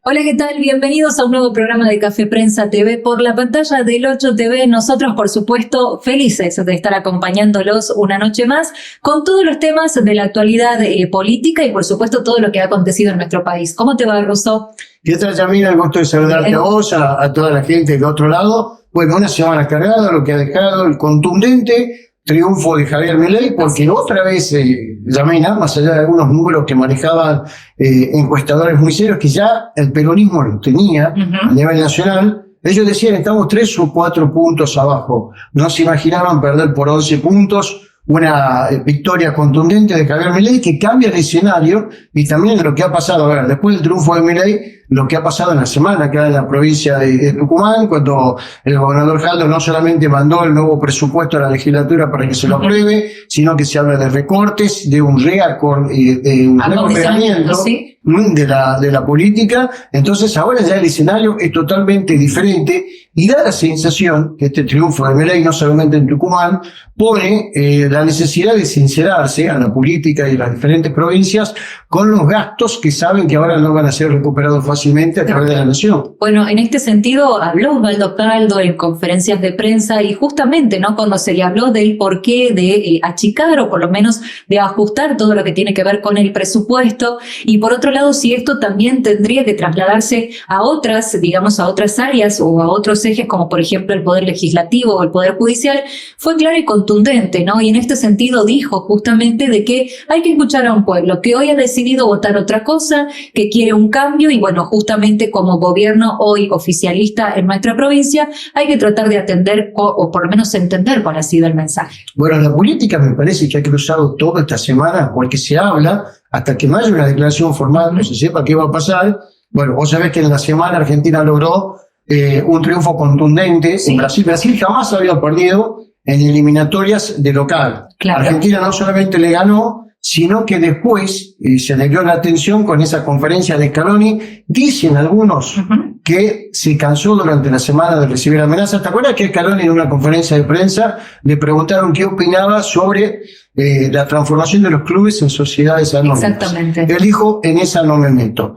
Hola, ¿qué tal? Bienvenidos a un nuevo programa de Café Prensa TV por la pantalla del 8 TV. Nosotros, por supuesto, felices de estar acompañándolos una noche más con todos los temas de la actualidad política y, por supuesto, todo lo que ha acontecido en nuestro pais. ¿Cómo te va, Russo? ¿Qué tal, Yamina? El gusto de saludarte a vos, a toda la gente del otro lado. Bueno, una semana cargada, lo que ha dejado el contundente triunfo de Javier Milei, porque otra vez, Yamina, más allá de algunos números que manejaban encuestadores muy serios, que ya el peronismo lo tenía a nivel nacional, ellos decían, estamos 3 o 4 puntos abajo. No se imaginaban perder por 11 puntos una victoria contundente de Javier Milei que cambia el escenario y también lo que ha pasado, a ver, después del triunfo de Milei, lo que ha pasado en la semana acá en la provincia de Tucumán, cuando el gobernador Jaldo no solamente mandó el nuevo presupuesto a la legislatura para que se lo apruebe, sino que se habla de recortes, de un reordenamiento, ¿sí?, de la política. Entonces ahora ya el escenario es totalmente diferente y da la sensación que este triunfo de Milei, no solamente en Tucumán, pone la necesidad de sincerarse a la política y las diferentes provincias con los gastos que saben que ahora no van a ser recuperados fácilmente a través de la nación. Bueno, en este sentido habló Osvaldo Caldo en conferencias de prensa y justamente, ¿no?, cuando se le habló del porqué de achicar o por lo menos de ajustar todo lo que tiene que ver con el presupuesto, y por otro lado si esto también tendría que trasladarse a otras, digamos, a otras áreas o a otros ejes como por ejemplo el Poder Legislativo o el Poder Judicial, fue claro y contundente, ¿no? Y en este sentido dijo justamente de que hay que escuchar a un pueblo que hoy ha decidido votar otra cosa, que quiere un cambio y bueno, justamente como gobierno hoy oficialista en nuestra provincia hay que tratar de atender o por lo menos entender cuál ha sido el mensaje. Bueno, la política me parece que ha cruzado toda esta semana porque se habla hasta que no haya una declaración formal, no se sepa qué va a pasar. Bueno, vos sabés que en la semana Argentina logró un triunfo contundente en Brasil. Brasil jamás había perdido en eliminatorias de local. Claro. Argentina no solamente le ganó, sino que después se le dio la atención con esa conferencia de Scaloni. Dicen algunos que se cansó durante la semana de recibir amenazas. ¿Te acuerdas que Scaloni en una conferencia de prensa le preguntaron qué opinaba sobre la transformación de los clubes en sociedades anónimas? Exactamente. Él dijo, en esa no me meto.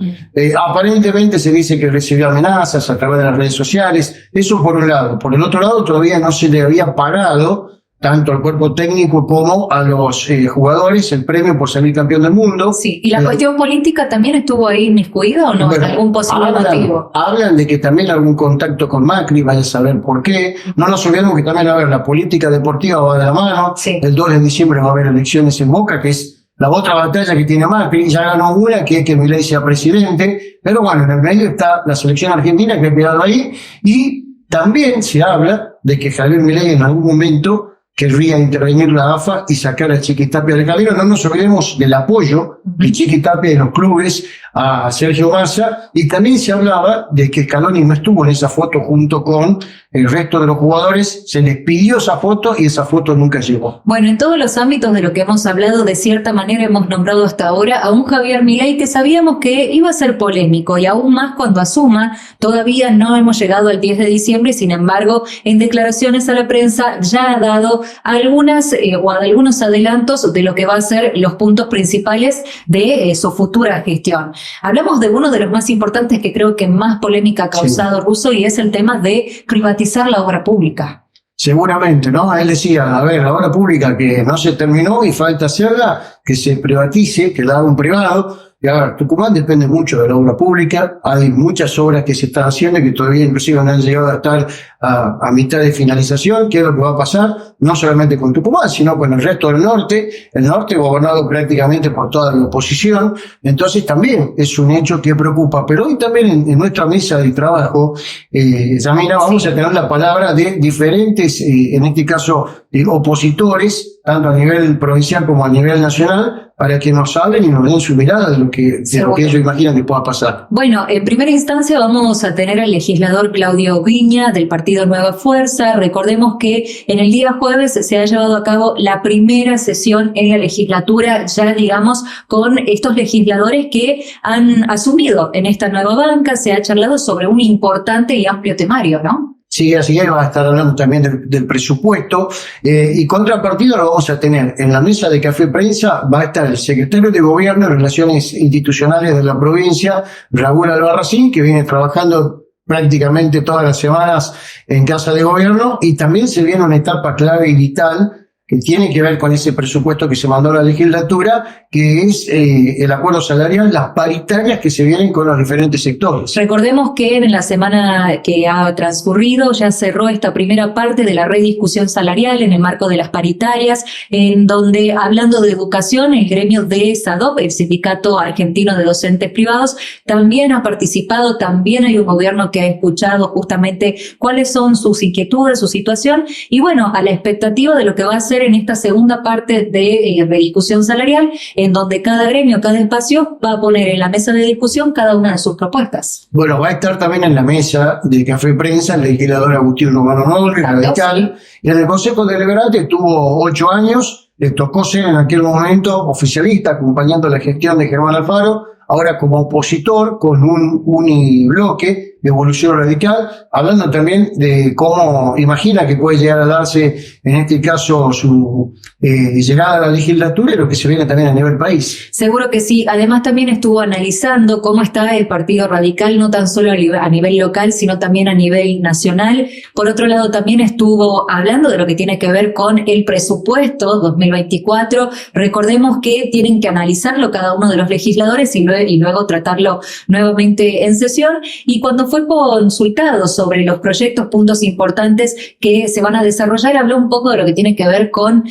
Aparentemente se dice que recibió amenazas a través de las redes sociales. Eso por un lado. Por el otro lado, todavía no se le había pagado tanto al cuerpo técnico como a los jugadores el premio por salir campeón del mundo. Sí, ¿y la cuestión política también estuvo ahí inmiscuida o no? Bueno, ¿algún posible motivo? Hablan de que también algún contacto con Macri, vaya a saber por qué. No nos olvidemos que también, a ver, la política deportiva va de la mano. Sí. El 2 de diciembre va a haber elecciones en Boca, que es la otra batalla que tiene Macri. Ya ganó una, que es que Milei sea presidente. Pero bueno, en el medio está la selección argentina que ha quedado ahí. Y también se habla de que Javier Milei en algún momento querría intervenir la AFA y sacar a Chiquitapia del camino. No nos olvidemos del apoyo de Chiquitapia de los clubes a Sergio Massa, y también se hablaba de que Scaloni no estuvo en esa foto junto con el resto de los jugadores, se les pidió esa foto y esa foto nunca llegó. Bueno, en todos los ámbitos de lo que hemos hablado, de cierta manera hemos nombrado hasta ahora a un Javier Milei que sabíamos que iba a ser polémico, y aún más cuando asuma. Todavía no hemos llegado al 10 de diciembre, sin embargo, en declaraciones a la prensa ya ha dado algunos adelantos de lo que va a ser los puntos principales de su futura gestión. Hablamos de uno de los más importantes que creo que más polémica ha causado, sí, Russo, y es el tema de privatizar la obra pública. Seguramente, ¿no? Él decía, a ver, la obra pública que no se terminó y falta hacerla, que se privatice, que la haga un privado. Y a ver, Tucumán depende mucho de la obra pública. Hay muchas obras que se están haciendo y que todavía inclusive no han llegado a estar a mitad de finalización. ¿Qué es lo que va a pasar? No solamente con Tucumán, sino con el resto del norte. El norte gobernado prácticamente por toda la oposición. Entonces también es un hecho que preocupa. Pero hoy también en nuestra mesa de trabajo, Yamina, vamos a tener la palabra de diferentes, en este caso, opositores, tanto a nivel provincial como a nivel nacional, para que nos hablen y nos den su mirada de lo que ellos imaginan que pueda pasar. Bueno, en primera instancia vamos a tener al legislador Claudio Viña del Partido Nueva Fuerza. Recordemos que en el día jueves se ha llevado a cabo la primera sesión en la legislatura, ya digamos, con estos legisladores que han asumido en esta nueva banca. Se ha charlado sobre un importante y amplio temario, ¿no? Sí, así es, va a estar hablando también del presupuesto. Y contrapartida lo vamos a tener en la mesa de Café Prensa, va a estar el secretario de Gobierno de Relaciones Institucionales de la provincia, Raúl Albarracín, que viene trabajando prácticamente todas las semanas en Casa de Gobierno, y también se viene una etapa clave y vital que tiene que ver con ese presupuesto que se mandó a la legislatura, que es el acuerdo salarial, las paritarias que se vienen con los diferentes sectores. Recordemos que en la semana que ha transcurrido ya cerró esta primera parte de la rediscusión salarial en el marco de las paritarias, en donde, hablando de educación, el gremio de SADOP, el Sindicato Argentino de Docentes Privados, también ha participado, también hay un gobierno que ha escuchado justamente cuáles son sus inquietudes, su situación, y bueno, a la expectativa de lo que va a ser en esta segunda parte de rediscusión salarial, en donde cada gremio, cada espacio va a poner en la mesa de discusión cada una de sus propuestas. Bueno, va a estar también en la mesa de Café Prensa el legislador Agustín Romano Noble, radical, y en el Consejo Deliberante estuvo 8 años, le tocó ser en aquel momento oficialista, acompañando la gestión de Germán Alfaro, ahora como opositor con un unibloque de Evolución Radical, hablando también de cómo imagina que puede llegar a darse, en este caso, su llegada a la legislatura y lo que se viene también a nivel país. Seguro que sí. Además, también estuvo analizando cómo está el Partido Radical, no tan solo a nivel local, sino también a nivel nacional. Por otro lado, también estuvo hablando de lo que tiene que ver con el presupuesto 2024. Recordemos que tienen que analizarlo cada uno de los legisladores y luego tratarlo nuevamente en sesión. Y cuando fue consultado sobre los proyectos, puntos importantes que se van a desarrollar, habló un poco de lo que tiene que ver con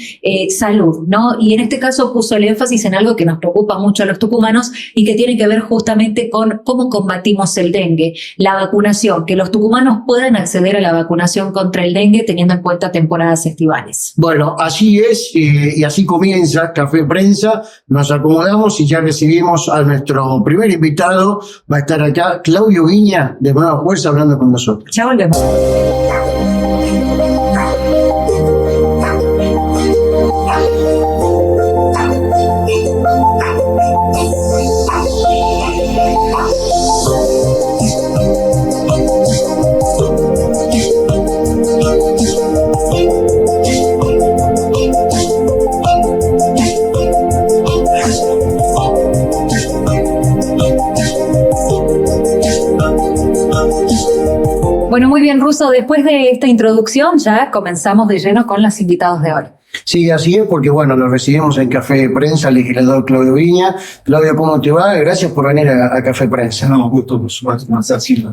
salud, ¿no? Y en este caso puso el énfasis en algo que nos preocupa mucho a los tucumanos y que tiene que ver justamente con cómo combatimos el dengue, la vacunación, que los tucumanos puedan acceder a la vacunación contra el dengue teniendo en cuenta temporadas estivales. Bueno, así es, y así comienza Café Prensa. Nos acomodamos y ya recibimos a nuestro primer invitado. Va a estar acá Claudio Viña, de Nueva Fuerza, hablando con nosotros. Ya volvemos. Bueno, muy bien, Russo, después de esta introducción ya comenzamos de lleno con los invitados de hoy. Sí, así es, porque bueno, lo recibimos en Café Prensa, el legislador Claudio Viña. Claudio, ¿cómo te va? Gracias por venir a Café Prensa. No, gusto por supuesto, más así.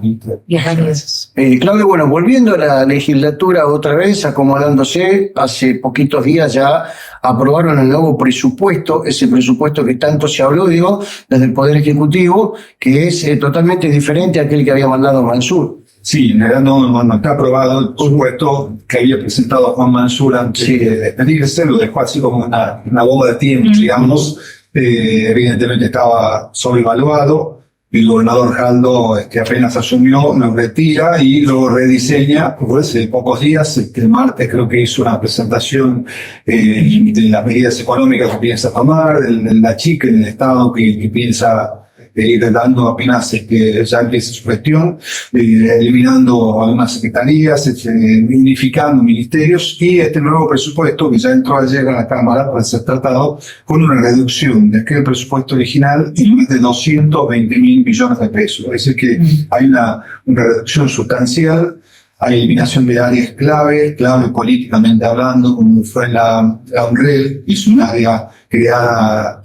Bienvenidos. Claudio, bueno, volviendo a la legislatura otra vez, acomodándose, hace poquitos días ya aprobaron el nuevo presupuesto, ese presupuesto que tanto se habló, digo, desde el Poder Ejecutivo, que es totalmente diferente a aquel que había mandado Mansur. Sí, en realidad no está aprobado el presupuesto que había presentado Juan Mansur antes de despedirse, lo dejó así como una bomba de tiempo, digamos. Evidentemente estaba sobrevaluado. El gobernador Jaldo, que apenas asumió, lo retira y lo rediseña. Pues hace pocos días, el martes, creo que hizo una presentación de las medidas económicas que piensa tomar, la chica del Estado que piensa ir dando apenas ya empieza su gestión, eliminando algunas secretarías, unificando ministerios, y este nuevo presupuesto que ya entró ayer a la Cámara para ser tratado con una reducción de aquel presupuesto original de 220.000 millones de pesos. Es decir, que hay una reducción sustancial. Hay eliminación de áreas clave políticamente hablando, como fue la UNREL, es un área creada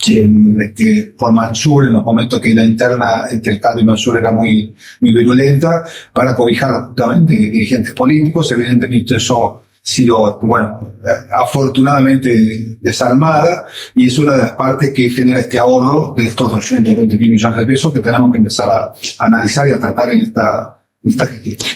por Mansur en los momentos que la interna entre el Estado y Mansur era muy virulenta, para cobijar justamente dirigentes políticos. Evidentemente eso ha sido, afortunadamente desarmada, y es una de las partes que genera este ahorro de estos 220.000 millones de pesos que tenemos que empezar a analizar y a tratar en esta.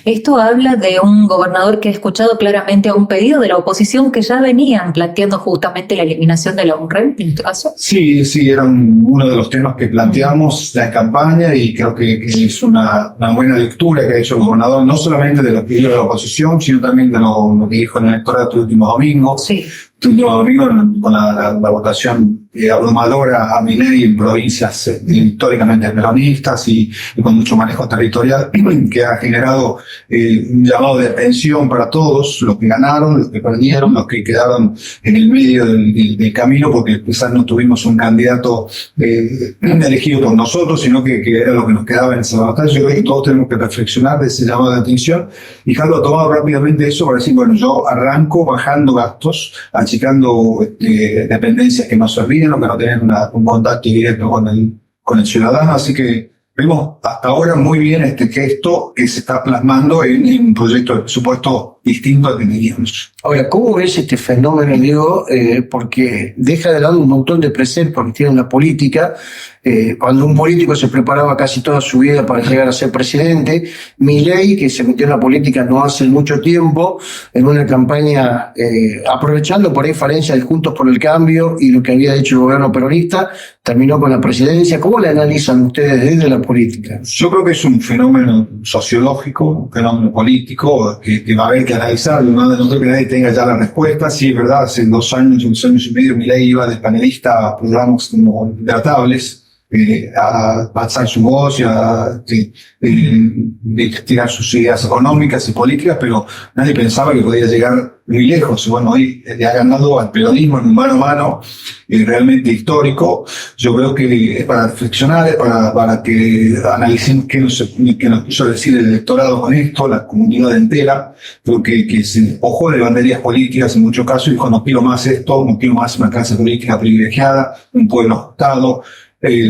Esto habla de un gobernador que ha escuchado claramente a un pedido de la oposición que ya venían planteando justamente la eliminación de la UNREL, en este caso. Sí, era uno de los temas que planteamos en campaña, y creo que es una buena lectura que ha hecho el gobernador, no solamente de los pedidos de la oposición, sino también de lo que dijo en el electorato el último domingo. Sí. último domingo con la votación abrumadora a Milei en provincias históricamente peronistas y con mucho manejo territorial, que ha generado un llamado de atención para todos, los que ganaron, los que perdieron, los que quedaron en el medio del camino, porque quizás no tuvimos un candidato elegido por nosotros, sino que era lo que nos quedaba en esa batalla. Yo creo que todos tenemos que reflexionar de ese llamado de atención, y Carlos ha tomado rápidamente eso para decir, bueno, yo arranco bajando gastos, achicando dependencias que no servían, o que no tienen un contacto directo con el ciudadano. Así que vemos hasta ahora muy bien este gesto que se está plasmando en un proyecto de presupuesto distinto al que teníamos. Ahora, ¿cómo ves este fenómeno, Diego? Porque deja de lado un montón de preceptos que tiene la política. Cuando un político se preparaba casi toda su vida para llegar a ser presidente, Milei, que se metió en la política no hace mucho tiempo, en una campaña aprovechando por ahí falencias de Juntos por el Cambio y lo que había hecho el gobierno peronista, terminó con la presidencia. ¿Cómo le analizan ustedes desde la política? Yo creo que es un fenómeno sociológico, un fenómeno político que va a haber que analizar. No creo que nadie tenga ya la respuesta. Sí, es verdad, hace 2 años y medio, Milei iba de panelista a programas como Intratables, a alzar su voz y a tirar sus ideas económicas y políticas, pero nadie pensaba que podía llegar muy lejos. Bueno, hoy le ha ganado al peronismo en un mano a mano realmente histórico. Yo creo que es para reflexionar, es para que analicen qué nos quiso decir el electorado con esto, la comunidad entera. Creo que se despojó de banderías políticas en muchos casos y dijo, no quiero más esto, no quiero más una clase política privilegiada, un pueblo ajustado,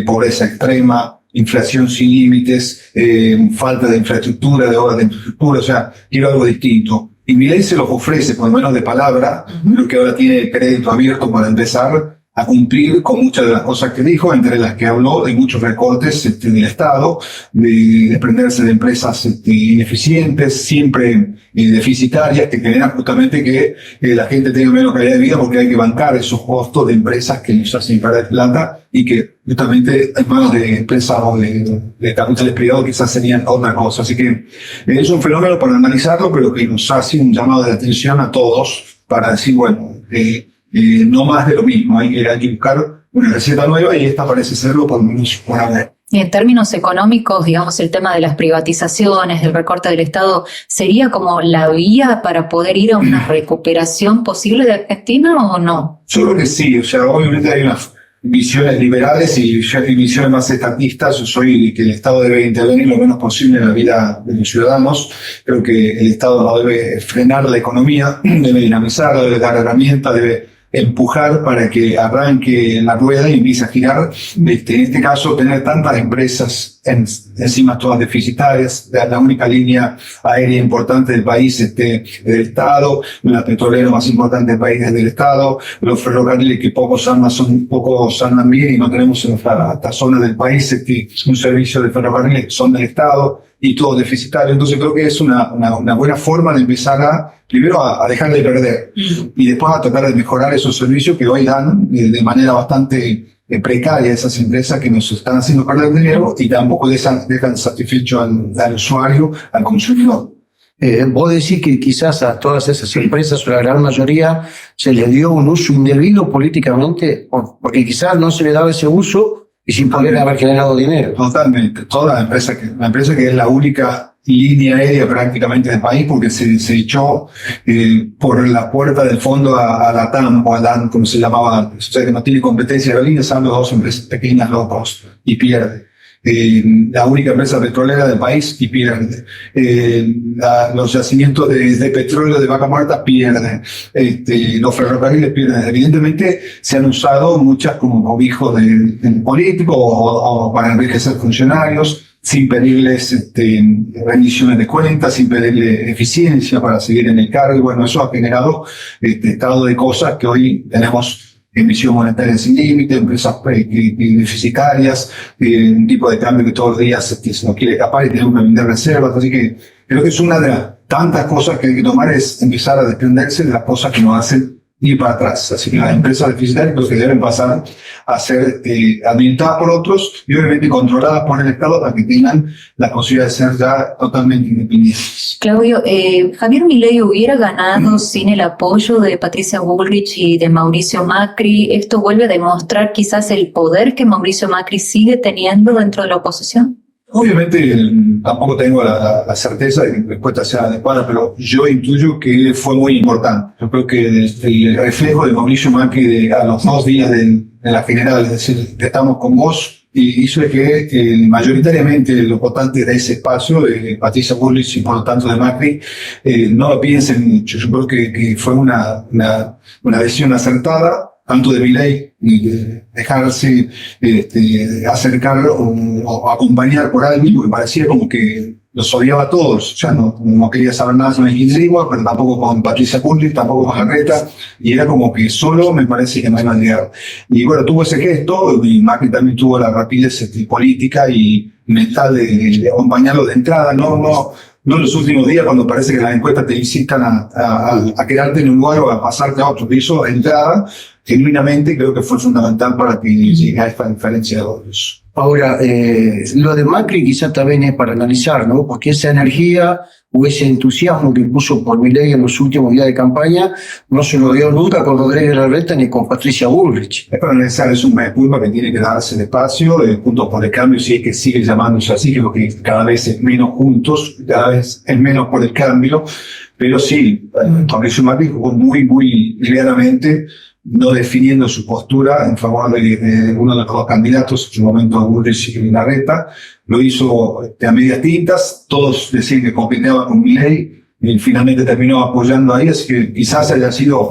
pobreza extrema, inflación sin límites, falta de infraestructura, de obras de infraestructura. O sea, quiero algo distinto. Y Milei se los ofrece, por lo menos de palabra, creo que ahora tiene el crédito abierto para empezar a cumplir con muchas de las cosas que dijo, entre las que habló de muchos recortes del Estado, de desprenderse de empresas ineficientes, siempre deficitarias, que generan justamente que la gente tenga menos calidad de vida, porque hay que bancar esos costos de empresas que nos hacen perder plata y que justamente en manos de empresas o de capitales privados quizás serían otra cosa. Así que es un fenómeno para analizarlo, pero que nos hace un llamado de atención a todos para decir, bueno, no más de lo mismo, hay que buscar una receta nueva, y esta parece serlo por lo menos por ahora. Y en términos económicos, digamos, el tema de las privatizaciones, del recorte del Estado, ¿sería como la vía para poder ir a una recuperación posible de Argentina o no? Yo creo que sí. O sea, obviamente hay unas visiones liberales y visiones más estatistas. Yo soy que el Estado debe intervenir lo menos posible en la vida de los ciudadanos. Creo que el Estado no debe frenar la economía, debe dinamizarla, debe dar herramientas, debe empujar para que arranque la rueda y empiece a girar. En este caso, tener tantas empresas encima todas deficitarias, la única línea aérea importante del país del Estado, la petrolera más importante del país es del Estado, los ferrocarriles que pocos andan bien, y no tenemos en esta zona del país un servicio de ferrocarriles que son del Estado, y todo deficitario. Entonces creo que es una buena forma de empezar primero a dejar de perder y después a tratar de mejorar esos servicios que hoy dan de manera bastante precaria esas empresas que nos están haciendo perder dinero y tampoco dejan satisfecho al usuario, al consumidor. Vos decís que quizás a todas esas empresas, o la gran mayoría, se les dio un uso indebido políticamente, porque quizás no se le daba ese uso y sin poder haber generado dinero. Totalmente. Toda la empresa que es la única línea aérea prácticamente del país, porque se echó por la puerta del fondo a la TAM o a LAN, como se llamaba antes. O sea, que no tiene competencia de aerolíneas, son las 2 empresas pequeñas low cost y pierde. La única empresa petrolera del país y pierde. Los yacimientos de petróleo de Vaca Muerta pierden. Los ferrocarriles pierden. Evidentemente se han usado muchas como cobijo de políticos o para enriquecer funcionarios, sin pedirles rendiciones de cuentas, sin pedirle eficiencia para seguir en el cargo. Y bueno, eso ha generado estado de cosas que hoy tenemos: emisión monetaria sin límite, empresas deficitarias, un tipo de cambio que todos los días se nos quiere escapar y tenemos que vender reservas. Así que creo que es una de las tantas cosas que hay que tomar, es empezar a desprenderse de las cosas que nos hacen ir para atrás. Así que las empresas deficitarias creo que deben pasar a ser administradas por otros y obviamente controladas por el Estado para que tengan la posibilidad de ser ya totalmente independientes. Claudio, Javier Milei hubiera ganado sin el apoyo de Patricia Bullrich y de Mauricio Macri. ¿Esto vuelve a demostrar quizás el poder que Mauricio Macri sigue teniendo dentro de la oposición? Obviamente tampoco tengo la certeza de que mi respuesta sea adecuada, pero yo intuyo que fue muy importante. Yo creo que el reflejo de Mauricio Macri a los 2 días de la general, es decir, estamos con vos, y hizo que mayoritariamente los votantes de ese espacio, de Patricia Bullrich y por lo tanto de Macri, no lo piensen mucho. Yo creo que fue una decisión acertada, tanto de Milei, de dejarse acercar o acompañar por alguien, porque parecía como que los odiaba a todos. Ya no quería saber nada con el Guillermo, pero tampoco con Patricia Bullrich, tampoco con Larreta, y era como que solo me parece que no iba a llegar. Y bueno, tuvo ese gesto, y Macri también tuvo la rapidez política y mental de acompañarlo de entrada, no en los últimos días cuando parece que las encuestas te incitan a quedarte en un lugar o a pasarte a otro piso de entrada. Genuinamente creo que fue fundamental para que llegara esta diferencia de votos. Ahora, lo de Macri quizás también es para analizar, ¿no? Porque esa energía o ese entusiasmo que puso por Milei en los últimos días de campaña no se lo dio nunca con Rodríguez Larreta ni con Patricia Bullrich. Es para analizar, es un mea-culpa que tiene que darse el espacio, Juntos por el Cambio, si es que sigue llamándose así, creo que cada vez es menos juntos, cada vez es menos por el cambio, pero sí, Mauricio Macri jugó muy claramente, no definiendo su postura en favor de uno de los 2 candidatos, en su momento Bullrich y Larreta. Lo hizo a medias tintas, todos decían que competía con Milei, y finalmente terminó apoyando ahí, así que quizás haya sido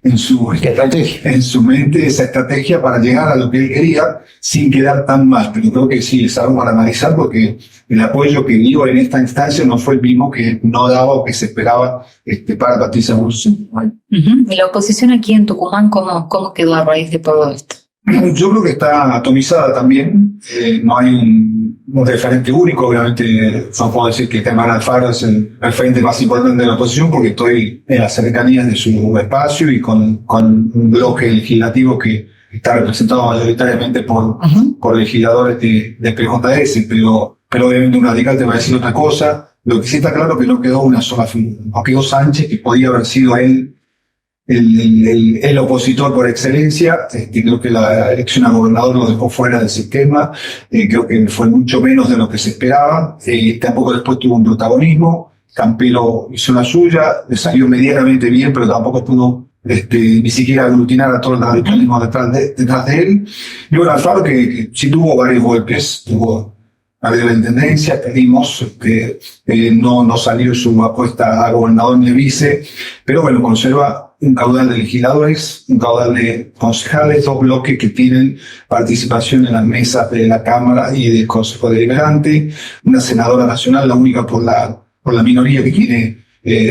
en su mente esa estrategia para llegar a lo que él quería sin quedar tan mal. Pero creo que sí, es algo para analizar, porque el apoyo que dio en esta instancia no fue el mismo que no daba o que se esperaba para Patricia Bullrich. ¿Y la oposición aquí en Tucumán cómo quedó a raíz de todo esto? Yo creo que está atomizada también, no hay un referente único. Obviamente no puedo decir que Germán Alfaro es el referente más importante de la oposición, porque estoy en las cercanías de su espacio y con un bloque legislativo que está representado mayoritariamente por legisladores de PJS, pero obviamente un radical te va a decir otra cosa. Lo que sí está claro es que no quedó una sola figura, no quedó Sánchez, que podía haber sido él el opositor por excelencia. Creo que la elección a gobernador lo dejó fuera del sistema, creo que fue mucho menos de lo que se esperaba, tampoco después tuvo un protagonismo. Campelo hizo la suya, le salió medianamente bien, pero tampoco pudo ni siquiera aglutinar a todo el radicalismo detrás de él. Y bueno, Alfaro que sí tuvo varios golpes, tuvo de la intendencia, pedimos que no salió su apuesta a gobernador ni a vice, pero bueno, conserva un caudal de legisladores, un caudal de concejales, 2 bloques que tienen participación en las mesas de la Cámara y del Consejo Deliberante, una senadora nacional, la única por la minoría que tiene,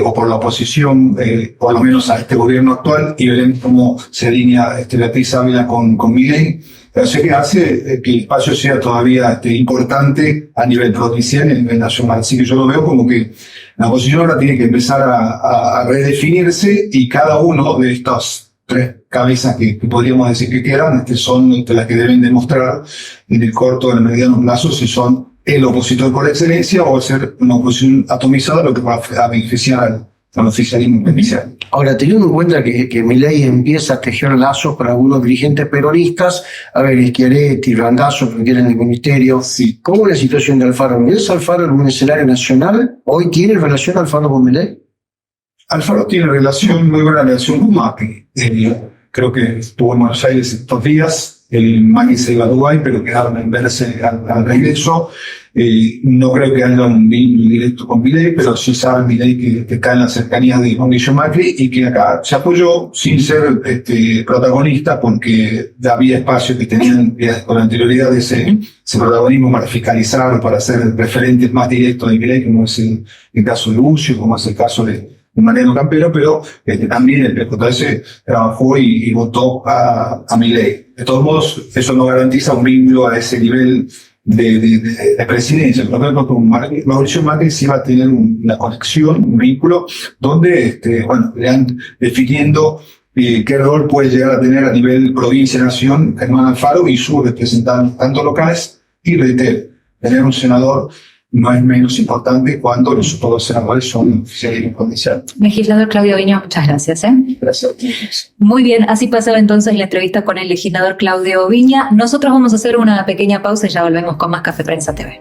o por la oposición, por lo menos a este gobierno actual, y veremos cómo se alinea Beatriz Ávila con Milei. Pero sé que hace que el espacio sea todavía importante a nivel provincial y a nivel nacional. Así que yo lo veo como que la oposición ahora tiene que empezar a redefinirse, y cada uno de estas 3 cabezas que podríamos decir que quedan, son las que deben demostrar en el corto o en el mediano plazo si son el opositor por excelencia o ser una oposición atomizada, lo que va a beneficiar al oficialismo provincial. Ahora, teniendo en cuenta que Milei empieza a tejer lazos con algunos dirigentes peronistas, a ver, Schiaretti, Randazzo, que quieren el ministerio, Sí. ¿cómo es la situación de Alfaro? ¿Es Alfaro en un escenario nacional? ¿Hoy tiene relación Alfaro con Milei? Alfaro tiene muy buena relación con Macri. Creo que estuvo en Buenos Aires estos días, Macri se iba a Dubái, pero quedaron en verse al regreso. No creo que haya un vínculo directo con Milei, pero sí sabe Milei que está en las cercanías de Mauricio Macri y que acá se apoyó sin ser protagonista, porque había espacios que tenían con anterioridad ese protagonismo para fiscalizar, para ser referentes más directos de Milei, como es el caso de Lucio, como es el caso de Mariano Campero, pero también el PJS trabajó y votó a Milei. De todos modos, eso no garantiza un vínculo a ese nivel de presidencia. Por ejemplo, con Mauricio Macri sí va a tener una conexión, un vínculo, donde le han definiendo qué rol puede llegar a tener a nivel provincia-nación Germán Alfaro y sus representantes, tanto locales, y reitero, tener un senador no es menos importante cuando los otros senadores son oficiales provinciales. Legislador Claudio Viña, muchas gracias. Gracias. Muy bien, así pasaba entonces la entrevista con el legislador Claudio Viña. Nosotros vamos a hacer una pequeña pausa y ya volvemos con más Café Prensa TV.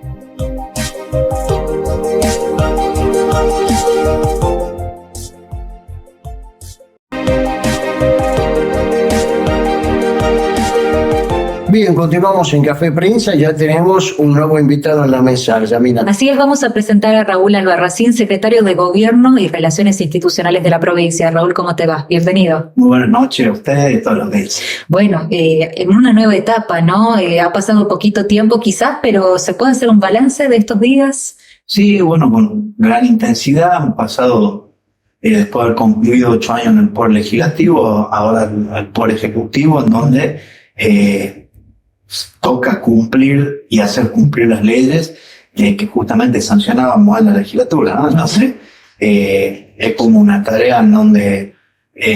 Bien, continuamos en Café Prensa, ya tenemos un nuevo invitado en la mesa, Yamina. Así es, vamos a presentar a Raúl Albarracín, secretario de Gobierno y Relaciones Institucionales de la provincia. Raúl, ¿cómo te va? Bienvenido. Muy buenas noches a ustedes y a todos los días. Bueno, en una nueva etapa, ¿no? Ha pasado poquito tiempo quizás, pero ¿se puede hacer un balance de estos días? Sí, bueno, con gran intensidad han pasado, después de haber concluido 8 años en el Poder Legislativo, ahora al Poder Ejecutivo, en donde toca cumplir y hacer cumplir las leyes que justamente sancionábamos en la legislatura, ¿no? Entonces, es como una tarea en donde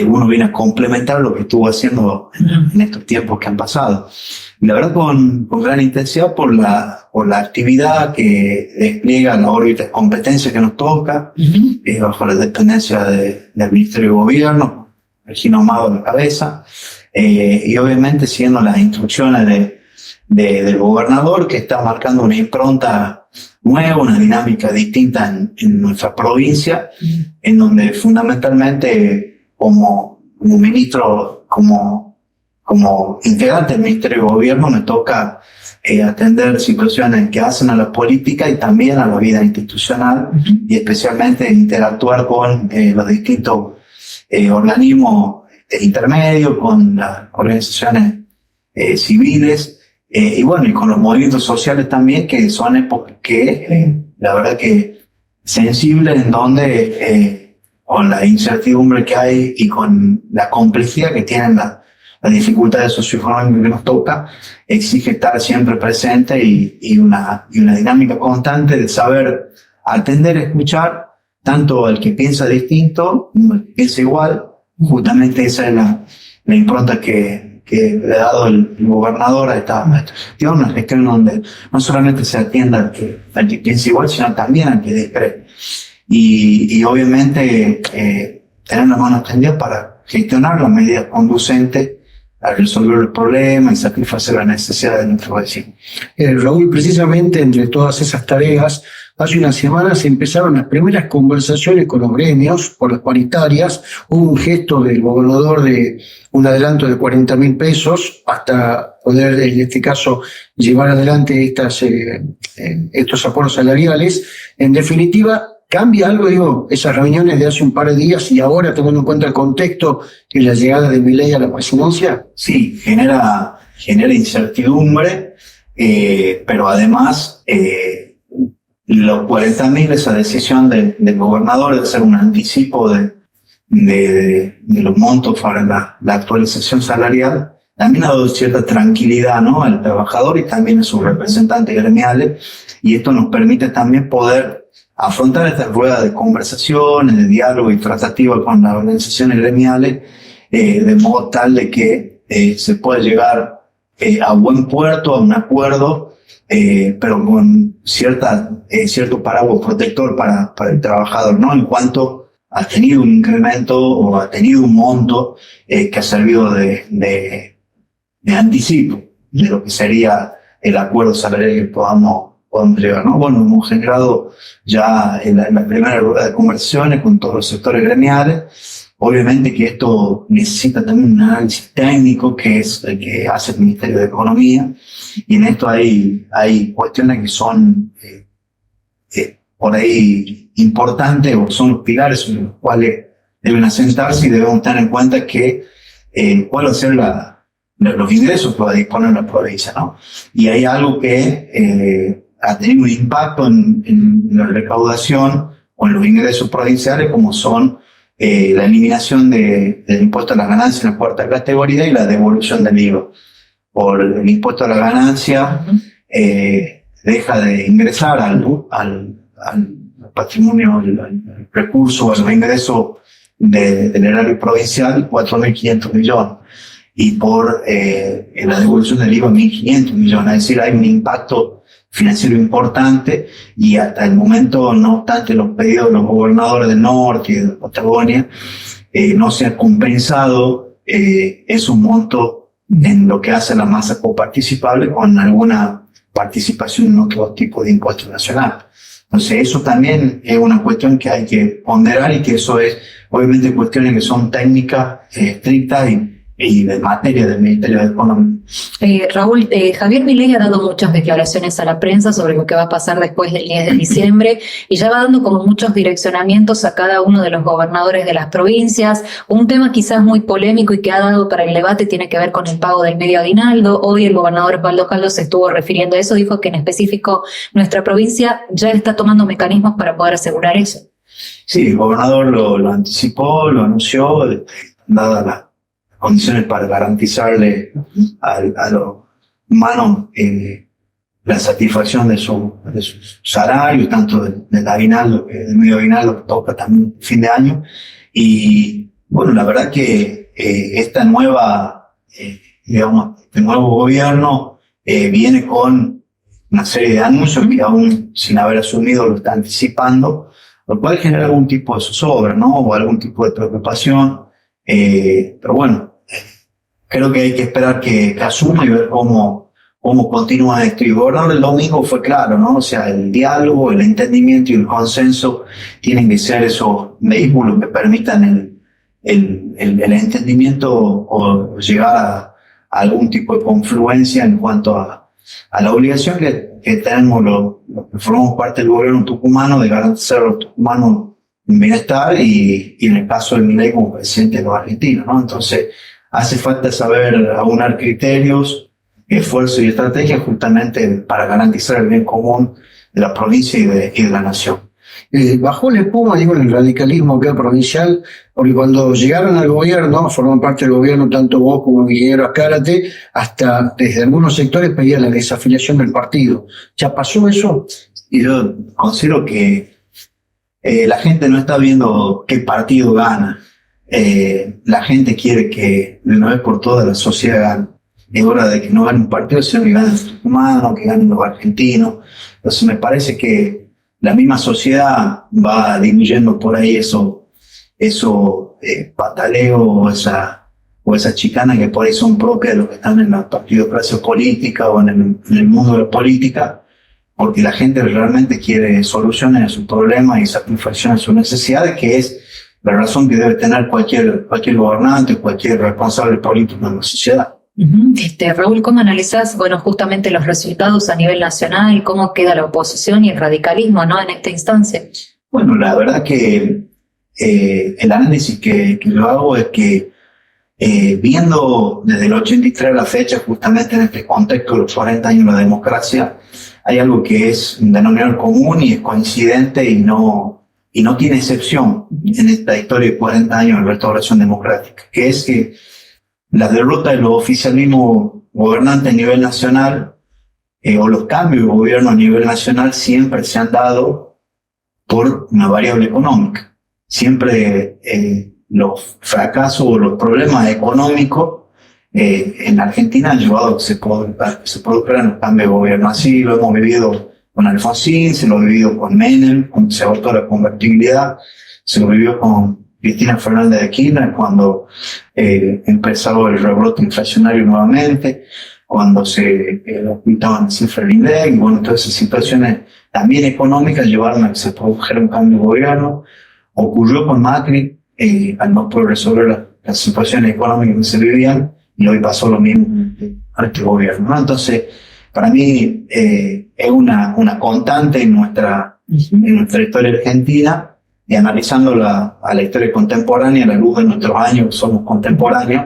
uno viene a complementar lo que estuvo haciendo en estos tiempos que han pasado. Y la verdad con gran intensidad por la actividad que despliega la órbita de competencia que nos toca, bajo la dependencia del Ministerio de Gobierno, Regina Mago a la cabeza, y obviamente siguiendo las instrucciones del gobernador, que está marcando una impronta nueva, una dinámica distinta en nuestra provincia, en donde fundamentalmente como ministro, como integrante del Ministerio de Gobierno, me toca atender situaciones que hacen a la política y también a la vida institucional, y especialmente interactuar con los distintos organismos intermedios, con las organizaciones civiles, y bueno, y con los movimientos sociales también, que son épocas que la verdad que sensibles, en donde con la incertidumbre que hay y con la complejidad que tienen las dificultades socioeconómicas que nos toca, exige estar siempre presente y una dinámica constante de saber atender, escuchar tanto al que piensa distinto como al que piensa igual. Justamente esa es la impronta que le ha dado el gobernador a esta gestión, una gestión donde no solamente se atienda al que piensa igual, sino también al que discrete. Y obviamente tener la mano extendida para gestionar las medidas conducentes a resolver el problema y satisfacer las necesidades de nuestros vecinos. Raúl, precisamente entre todas esas tareas, hace unas semanas empezaron las primeras conversaciones con los gremios por las paritarias. Hubo un gesto del gobernador de un adelanto de 40.000 pesos hasta poder, en este caso, llevar adelante estos acuerdos salariales. En definitiva, ¿cambia algo, digo, esas reuniones de hace un par de días y ahora, teniendo en cuenta el contexto y la llegada de Milei a la presidencia? Sí, genera incertidumbre, pero además los 40.000, esa decisión del gobernador de hacer un anticipo de los montos para la actualización salarial, también ha dado cierta tranquilidad, ¿no?, al trabajador y también a sus representantes gremiales, y esto nos permite también poder afrontar esta rueda de conversaciones, de diálogo y tratativa con las organizaciones gremiales, de modo tal de que se pueda llegar a buen puerto, a un acuerdo, pero con cierto paraguas protector para el trabajador, ¿no?, en cuanto ha tenido un incremento o ha tenido un monto que ha servido de anticipo de lo que sería el acuerdo salarial que podamos llegar, ¿no? Bueno, hemos generado ya en la primera rueda de conversaciones con todos los sectores gremiales. Obviamente que esto necesita también un análisis técnico, que es el que hace el Ministerio de Economía, y en esto hay cuestiones que son por ahí importantes, o son los pilares sobre los cuales deben asentarse, y debemos tener en cuenta que cuál va a ser los ingresos que va a disponer la provincia, ¿no? Y hay algo que ha tenido un impacto en la recaudación o en los ingresos provinciales, como son la eliminación del impuesto a la ganancia en la cuarta categoría y la devolución del IVA. Por el impuesto a la ganancia deja de ingresar al patrimonio, al recurso, a los ingresos del erario provincial 4.500 millones y por la devolución del IVA 1.500 millones. Es decir, hay un impacto financiero importante y hasta el momento, no obstante los pedidos de los gobernadores del norte y de Patagonia, no se ha compensado esos montos en lo que hace la masa coparticipable con alguna participación en otro tipo de impuesto nacional. Entonces eso también es una cuestión que hay que ponderar y que eso es obviamente cuestiones que son técnicas estrictas y de materia del Ministerio de Economía. Raúl, Javier Milei ha dado muchas declaraciones a la prensa sobre lo que va a pasar después del 10 de diciembre y ya va dando como muchos direccionamientos a cada uno de los gobernadores de las provincias. Un tema quizás muy polémico y que ha dado para el debate tiene que ver con el pago del medio aguinaldo. Hoy el gobernador Osvaldo Caldo se estuvo refiriendo a eso, dijo que en específico nuestra provincia ya está tomando mecanismos para poder asegurar eso. Sí, el gobernador lo anticipó, lo anunció, dadas las condiciones para garantizarle a los humanos la satisfacción de su salario, tanto del aguinaldo, del medio aguinaldo que toca también fin de año. Y bueno, la verdad que esta nueva, este nuevo gobierno viene con una serie de anuncios que aún sin haber asumido lo está anticipando, lo cual genera algún tipo de zozobra, ¿no? O algún tipo de preocupación. Pero bueno, creo que hay que esperar que asuma y ver cómo continúa esto. Y el gobernador el domingo fue claro, ¿no? O sea, el diálogo, el entendimiento y el consenso tienen que ser esos vehículos que permitan el entendimiento o llegar a algún tipo de confluencia en cuanto a la obligación que tenemos los que formamos parte del gobierno tucumano de garantizar a los tucumanos un bienestar y en el caso de Milei como presidente de los argentinos, ¿no? Entonces hace falta saber aunar criterios, esfuerzo y estrategia justamente para garantizar el bien común de la provincia y de la nación. Bajó la espuma, digo, en el radicalismo acá provincial, porque cuando llegaron al gobierno, forman parte del gobierno tanto vos como Guillermo Azcárate, hasta desde algunos sectores pedían la desafiliación del partido. ¿Ya pasó eso? Y yo considero que la gente no está viendo qué partido gana. La gente quiere que de una vez por todas la sociedad gane. Es hora de que no gane un partido, sino que gane los tucumanos, que ganen los argentinos. Entonces me parece que la misma sociedad va diluyendo por ahí eso pataleo o esa chicana que por ahí son propias de los que están en los partidos de clase política o en el mundo de la política, porque la gente realmente quiere soluciones a sus problemas y satisfacción a sus necesidades, que es la razón que debe tener cualquier gobernante, cualquier responsable político en la sociedad. Raúl, ¿cómo analizás, justamente los resultados a nivel nacional? ¿Cómo queda la oposición y el radicalismo, ¿no?, en esta instancia? Bueno, la verdad que el análisis que yo hago es que viendo desde el 83 a la fecha, justamente en este contexto de los 40 años de la democracia, hay algo que es un denominador común y es coincidente y no tiene excepción en esta historia de 40 años de restauración democrática, que es que la derrota de los oficialismos gobernantes a nivel nacional o los cambios de gobierno a nivel nacional siempre se han dado por una variable económica. Siempre los fracasos o los problemas económicos en Argentina han llevado a que se produzcan los cambios de gobierno. Así lo hemos vivido con Alfonsín, se lo ha vivido con Menem, cuando se votó la convertibilidad, se lo vivió con Cristina Fernández de Kirchner cuando empezó el rebrote inflacionario nuevamente, cuando se ocultaban las cifras del INDEC, y bueno, todas esas situaciones también económicas llevaron a que se produjera un cambio de gobierno. Ocurrió con Macri, al no poder resolver las situaciones económicas que se vivían, y hoy pasó lo mismo a este gobierno, ¿no? Entonces, para mí es una constante en nuestra historia argentina, y analizándola a la historia contemporánea, a la luz de nuestros años, somos contemporáneos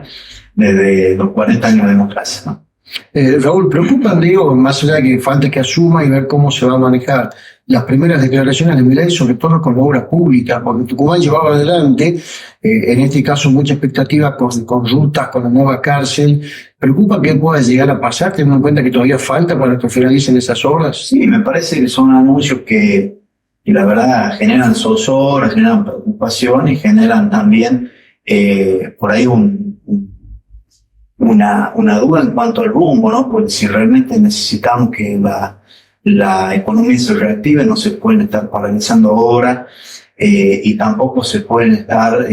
desde los 40 años de democracia, ¿no? Raúl, preocupan, digo, más allá de que falta que asuma y ver cómo se va a manejar las primeras declaraciones de Milei, sobre todo con la obra pública, porque Tucumán llevaba adelante, en este caso, mucha expectativa con rutas, con la nueva cárcel. ¿Preocupa que pueda llegar a pasar, teniendo en cuenta que todavía falta para que finalicen esas obras? Sí, me parece que son anuncios que la verdad generan zozobra, generan preocupación y generan también por ahí una duda en cuanto al rumbo, ¿no? Porque si realmente necesitamos que la economía se reactive, no se pueden estar paralizando obras y tampoco se pueden estar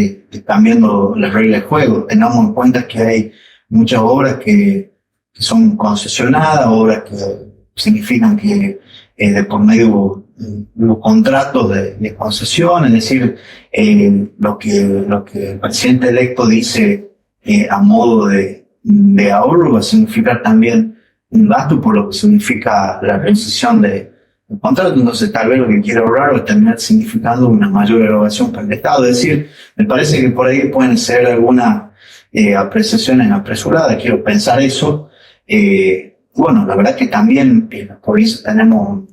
cambiando las reglas de juego. Tengamos en cuenta que hay muchas obras que son concesionadas, obras que significan que de por medio los contratos de concesión, es decir, lo que el presidente electo dice a modo de ahorro va a significar también un gasto, por lo que significa la rescisión del contrato. Entonces tal vez lo que quiere ahorrar va a terminar significando una mayor erogación para el Estado. Es decir, me parece que por ahí pueden ser algunas apreciaciones apresuradas, quiero pensar eso. Bueno, la verdad que también en la provincia tenemos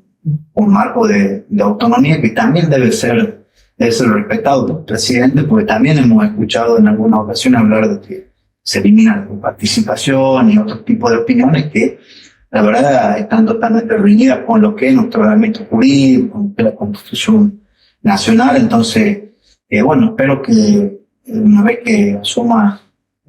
un marco de autonomía que también debe ser respetado por el presidente, porque también hemos escuchado en algunas ocasiones hablar de que se elimina la participación y otro tipo de opiniones que la verdad están totalmente reñidas con lo que es nuestro ordenamiento jurídico, con lo que es la Constitución Nacional. Entonces, bueno, espero que una vez que asuma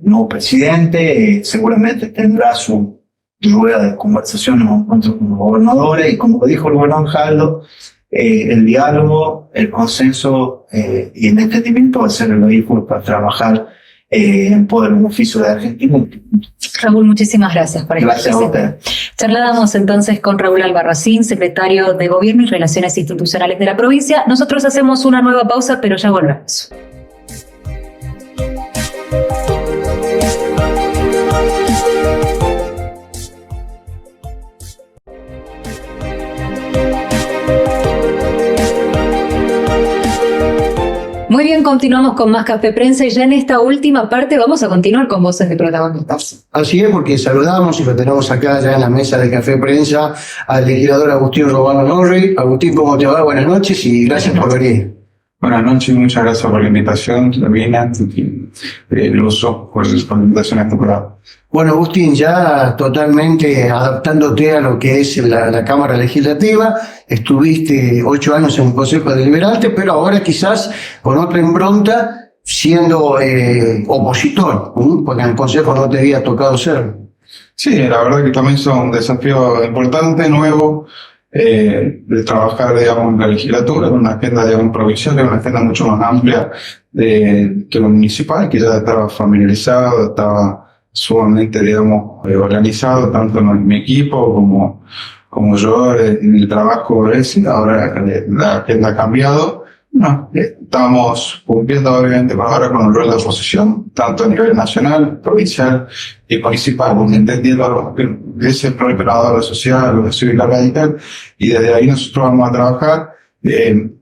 el nuevo presidente, seguramente tendrá su rueda de conversación o encuentro con los gobernadores, y como dijo el gobernador Jaldo, el diálogo, el consenso y el entendimiento va a ser el vehículo para trabajar en poder beneficio de Argentina. Raúl, muchísimas gracias por esta Gracias a usted. Charlábamos entonces con Raúl Albarracín, secretario de Gobierno y Relaciones Institucionales de la provincia. Nosotros hacemos una nueva pausa, pero ya volvemos. Muy bien, continuamos con más Café Prensa y ya en esta última parte vamos a continuar con voces de protagonistas. Así es, porque saludamos y lo tenemos acá ya en la mesa de Café Prensa al legislador Agustín Robano Norri. Agustín, ¿cómo te va? Buenas noches y gracias por venir. Buenas noches, muchas gracias por la invitación, Sabina, el uso por su invitación a este programa. Bueno, Agustín, ya totalmente adaptándote a lo que es la Cámara Legislativa, estuviste 8 años en el Consejo Deliberante, pero ahora quizás con otra impronta, siendo opositor, porque en el Consejo no te había tocado ser. Sí, la verdad que también es un desafío importante, nuevo, de trabajar, digamos, en la legislatura, una agenda, digamos, provincial, una agenda mucho más amplia que lo municipal, que ya estaba familiarizado, estaba sumamente, digamos, organizado, tanto en mi equipo como yo en el trabajo ese. Ahora la agenda ha cambiado. No, estamos cumpliendo obviamente ahora con el rol de oposición, tanto a nivel nacional, provincial y municipal, entendiendo que es el rol operador social, lo civil radical, y desde ahí nosotros vamos a trabajar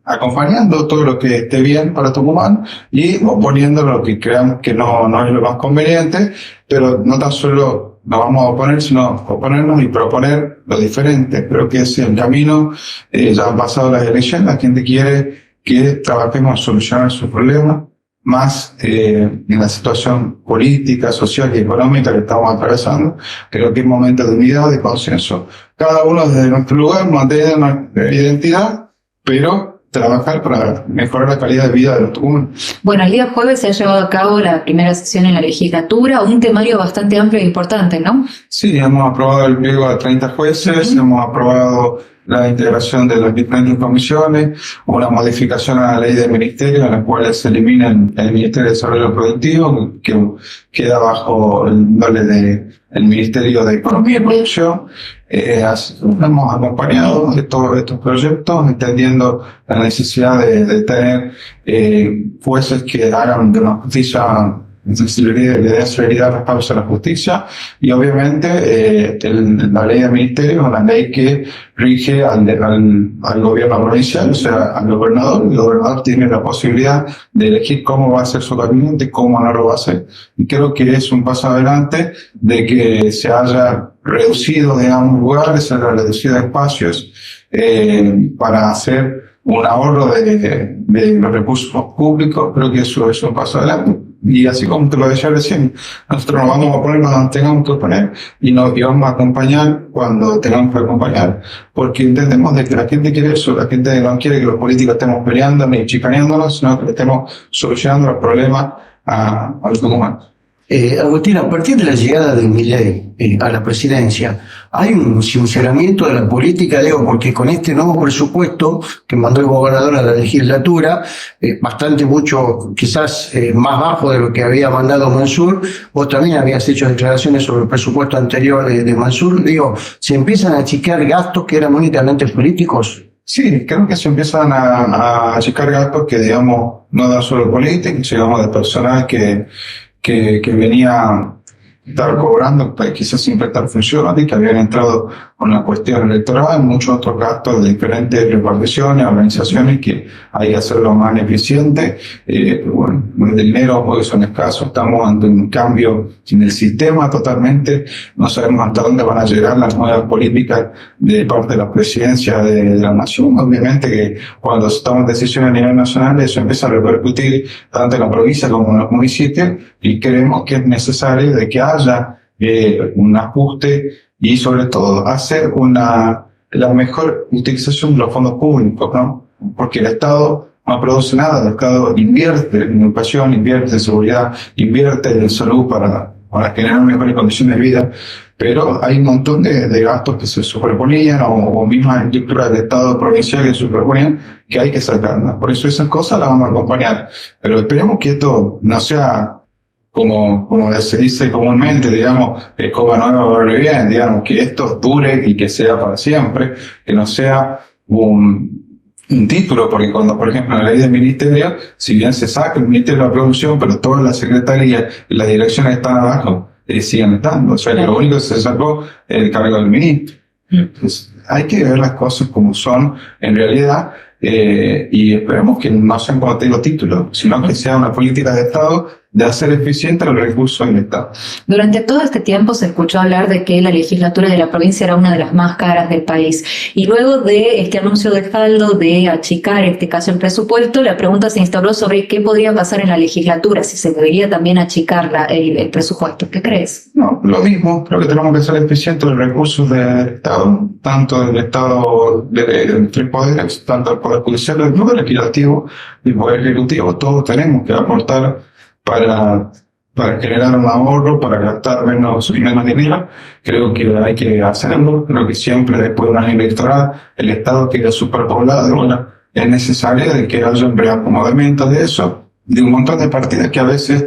acompañando todo lo que esté bien para Tucumán y oponiendo lo que creamos que no es lo más conveniente, pero no tan solo nos vamos a oponer, sino oponernos y proponer lo diferente. Creo que ese es el camino. Ya han pasado las elecciones, la gente quiere que trabajemos en solucionar sus problemas, más en la situación política, social y económica que estamos atravesando. Creo que es momento de unidad, de consenso. Cada uno desde nuestro lugar, mantener nuestra identidad, pero trabajar para mejorar la calidad de vida de los tucumanos. Bueno, el día jueves se ha llevado a cabo la primera sesión en la legislatura, un temario bastante amplio e importante, ¿no? Sí, hemos aprobado el pliego a 30 jueces, hemos aprobado la integración de las diferentes comisiones, una modificación a la ley del ministerio en la cual se elimina el Ministerio de Desarrollo Productivo, que queda bajo el nombre del Ministerio de Economía y Producción. Hemos acompañado de todos estos proyectos, entendiendo la necesidad de tener jueces que hagan de la justicia, le den celeridad, respaldo a la justicia, y obviamente la ley del ministerio es una ley que rige al gobierno provincial, o sea, al gobernador. El gobernador tiene la posibilidad de elegir cómo va a ser su gabinete, cómo no lo va a hacer, y creo que es un paso adelante de que se haya reducido, digamos, lugares, se haya reducido espacios para hacer un ahorro de los recursos públicos. Creo que eso es un paso adelante. Y así como te lo decía recién, nosotros nos vamos a poner donde tengamos que poner y vamos a acompañar cuando tengamos que acompañar, porque entendemos de que la gente quiere eso, la gente no quiere que los políticos estemos peleando ni chicaneándonos, sino que estemos solucionando los problemas a los humanos. Agustín, a partir de la llegada de Milei a la presidencia, hay un sinceramiento de la política, digo, porque con este nuevo presupuesto que mandó el gobernador a la legislatura, bastante mucho, quizás más bajo de lo que había mandado Mansur, vos también habías hecho declaraciones sobre el presupuesto anterior de Mansur, digo, ¿se empiezan a achicar gastos que eran únicamente políticos? Sí, creo que se empiezan a achicar gastos que, digamos, no dan solo políticos, digamos, de personal que venía estar cobrando, pues quizás sin prestar funciones y que habían entrado con la cuestión electoral, muchos otros gastos de diferentes reparticiones, organizaciones que hay que hacerlo más eficiente. Bueno, el dinero hoy son escasos, estamos ante un cambio en el sistema totalmente, no sabemos hasta dónde van a llegar las nuevas políticas de parte de la presidencia de la nación. Obviamente que cuando se toman decisiones a nivel nacional eso empieza a repercutir tanto en la provincia como en los municipios y creemos que es necesario de que haya un ajuste y sobre todo hacer la mejor utilización de los fondos públicos, ¿no? Porque el Estado no produce nada, el Estado invierte en educación, invierte en seguridad, invierte en salud para generar mejores condiciones de vida, pero hay un montón de gastos que se superponían o mismas estructuras de Estado provincial que se superponían que hay que sacar, ¿no? Por eso esas cosas las vamos a acompañar, pero esperemos que esto no sea como se dice comúnmente, digamos, coma nueva barre bien, digamos, que esto dure y que sea para siempre, que no sea un título, porque cuando, por ejemplo, en la ley del ministerio, si bien se saca el ministerio de la producción, pero todas las secretarías y las direcciones están abajo, siguen estando, o sea, lo único que se sacó es el cargo del ministro. Entonces, hay que ver las cosas como son en realidad, y esperemos que no sean, como te digo, títulos, sino que sea una política de Estado de hacer eficiente los recursos del Estado. Durante todo este tiempo se escuchó hablar de que la legislatura de la provincia era una de las más caras del país. Y luego de este anuncio de Jaldo de achicar, en este caso, el presupuesto, la pregunta se instauró sobre qué podría pasar en la legislatura, si se debería también achicar el presupuesto. ¿Qué crees? No, lo mismo. Creo que tenemos que ser eficientes los recursos del Estado, tanto del Estado de tres poderes, tanto el Poder Judicial, el Poder Legislativo y el Poder Ejecutivo. Todos tenemos que aportar para generar un ahorro, para gastar menos dinero. Creo que hay que hacerlo. Creo que siempre después de un año electoral el Estado queda superpoblado. Bueno, es necesario de que haya un reacomodamiento de eso, de un montón de partidas que a veces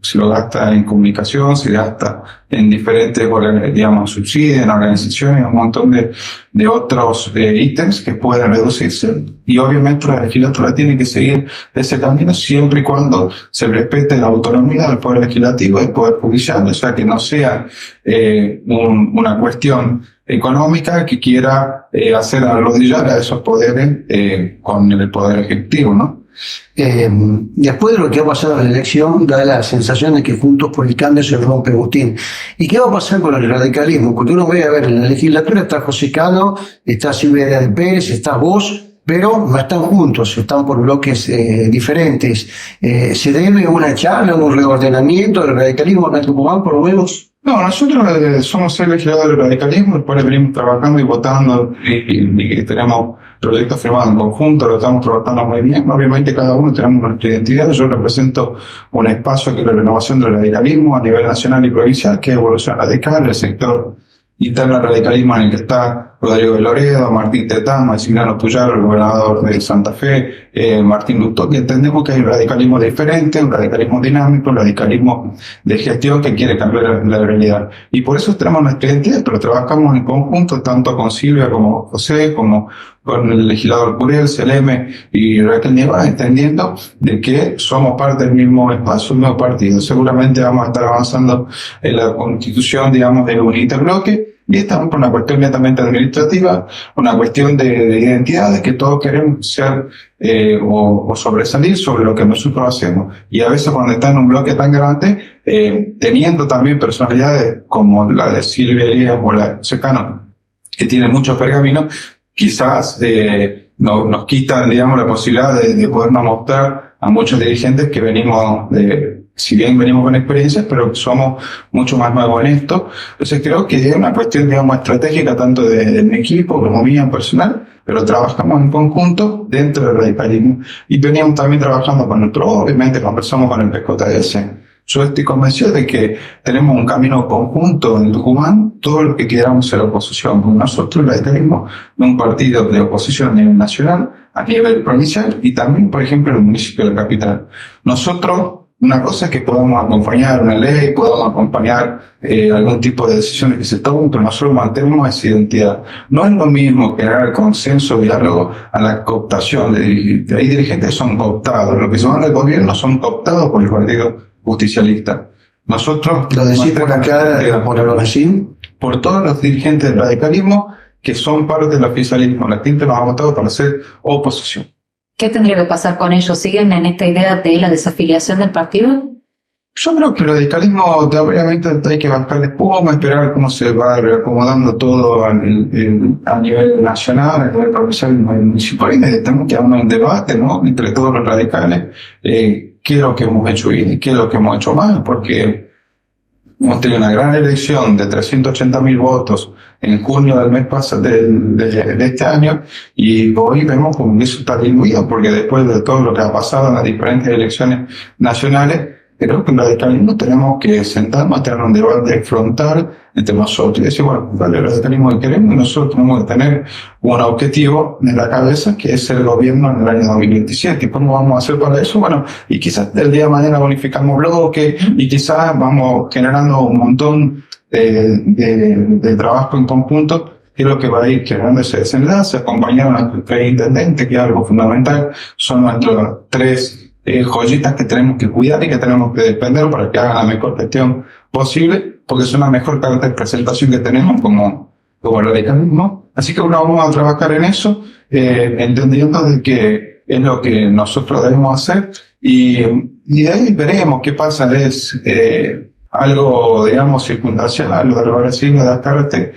se lo gasta en comunicación, se gasta en diferentes, digamos, subsidios, en organizaciones, un montón de otros ítems que pueden reducirse. Y obviamente la legislatura tiene que seguir ese camino siempre y cuando se respete la autonomía del Poder Legislativo y del Poder Judicial, o sea, que no sea una cuestión económica que quiera hacer arrodillar a esos poderes con el Poder Ejecutivo, ¿no? Después de lo que ha pasado en la elección, da la sensación de que Juntos por el Cambio se rompe, Agustín. ¿Y qué va a pasar con el radicalismo? Porque uno ve, a ver, en la legislatura está José Cano, está Silvia del Pérez, está vos, pero no están juntos, están por bloques diferentes. ¿Se debe una charla, un reordenamiento del radicalismo en Tucumán, por lo menos? No, nosotros somos 6 legisladores del radicalismo, después venimos trabajando y votando y tenemos proyectos firmados en conjunto, lo estamos trabajando muy bien. Obviamente cada uno tenemos nuestra identidad. Yo represento un espacio que es la renovación del radicalismo a nivel nacional y provincial, que es Evolución Radical, el sector interno al radicalismo en el que está Rodrigo de Loredo, Martín Tetama, Maximiliano Puyaro, el gobernador de Santa Fe, Martín Lustó, que entendemos que hay un radicalismo diferente, un radicalismo dinámico, un radicalismo de gestión que quiere cambiar la realidad. Y por eso tenemos nuestra identidad, pero trabajamos en conjunto, tanto con Silvia como José, como con el legislador Curiel, Seleme y Raquel Nieva, entendiendo de que somos parte del mismo espacio, del mismo partido. Seguramente vamos a estar avanzando en la constitución, digamos, de un interbloque, y estamos por una cuestión netamente administrativa, una cuestión de identidad, de que todos queremos ser o sobresalir sobre lo que nosotros hacemos. Y a veces cuando está en un bloque tan grande, teniendo también personalidades como la de Silvia Elías o la de José Cano, que tienen muchos pergaminos, quizás nos quitan, digamos, la posibilidad de podernos mostrar a muchos dirigentes que venimos si bien venimos con experiencias, pero somos mucho más nuevos en esto. Entonces creo que es una cuestión, digamos, estratégica tanto de mi equipo como mía personal, pero trabajamos en conjunto dentro del radicalismo y veníamos también trabajando con el PRO, obviamente conversamos con el PJS. Yo estoy convencido de que tenemos un camino conjunto en Tucumán, todo lo que queramos ser oposición, porque nosotros el radicalismo es un partido de oposición a nivel nacional, a nivel provincial y también, por ejemplo, en el municipio de la capital. Nosotros, una cosa es que podamos acompañar una ley, podamos acompañar algún tipo de decisiones que se tomen, pero nosotros mantenemos esa identidad. No es lo mismo crear consenso, diálogo, a la cooptación de dirigentes. Hay dirigentes que son cooptados, los que son del gobierno son cooptados por el partido justicialista. Nosotros... Lo decís por acá, por el vecino. Por todos los dirigentes del radicalismo que son parte del oficialismo. La gente nos ha votado para ser oposición. ¿Qué tendría que pasar con ellos? ¿Siguen en esta idea de la desafiliación del partido? Yo creo que el radicalismo, obviamente, hay que bajar de espuma, esperar cómo se va reacomodando todo a nivel nacional, a nivel provincial y municipal. Y necesitamos que haya un debate, ¿no?, entre todos los radicales, qué es lo que hemos hecho bien y qué es lo que hemos hecho mal, porque hemos tenido una gran elección de 380.000 votos en junio del mes pasado, de este año, y hoy vemos como eso está diluido, porque después de todo lo que ha pasado en las diferentes elecciones nacionales, creo que en el radicalismo tenemos que sentarnos a tener un debate frontal entre nosotros y decir, bueno, ¿cuál es el radicalismo que queremos? Y nosotros tenemos que tener un objetivo en la cabeza, que es el gobierno en el año 2027. ¿Y cómo vamos a hacer para eso? Bueno, y quizás el día de mañana bonificamos bloques y quizás vamos generando un montón de trabajo en conjunto, que es lo que va a ir generando ese desenlace, acompañar a nuestros 3 intendentes, que es algo fundamental. Son nuestras 3 joyitas que tenemos que cuidar y que tenemos que defender para que hagan la mejor gestión posible, porque es una mejor carta de presentación que tenemos como radicalismo. Así que bueno, vamos a trabajar en eso, entendiendo de que es lo que nosotros debemos hacer, y de ahí veremos qué pasa. Es algo, digamos, circunstancial. Los de los vecinos de Ascarte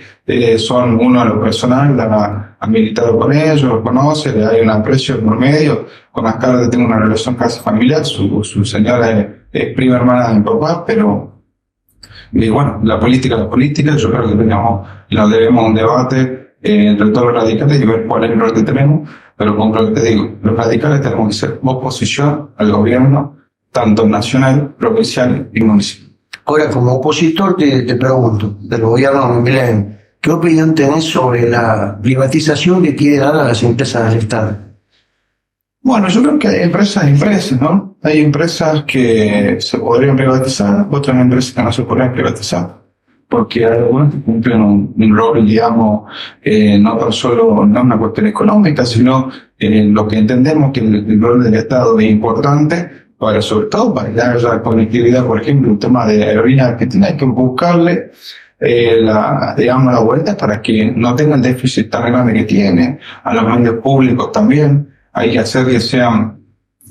son uno de los personal, han militado con ellos, los conoce, le hay un aprecio por medio. Con Ascarte tengo una relación casi familiar, su señora es prima hermana de mi papá, pero bueno, la política, yo creo que nos debemos un debate entre todos los radicales y ver cuál es el rol que tenemos, pero como lo que te digo, los radicales tenemos que ser oposición al gobierno, tanto nacional, provincial y municipal. Ahora, como opositor, te pregunto, del gobierno de Milei, ¿qué opinión tenés sobre la privatización que quiere dar a las empresas del Estado? Bueno, yo creo que hay empresas, ¿no? Hay empresas que se podrían privatizar, otras empresas que no se podrían privatizar, porque hay algunas que cumplen un rol, digamos, no tan solo, no es una cuestión económica, sino lo que entendemos que el rol del Estado es importante, sobre todo para que haya la conectividad. Por ejemplo, el tema de Aerolíneas Argentinas, hay que buscarle la vuelta para que no tenga el déficit tan grande que tiene. A los medios públicos también hay que hacer que sean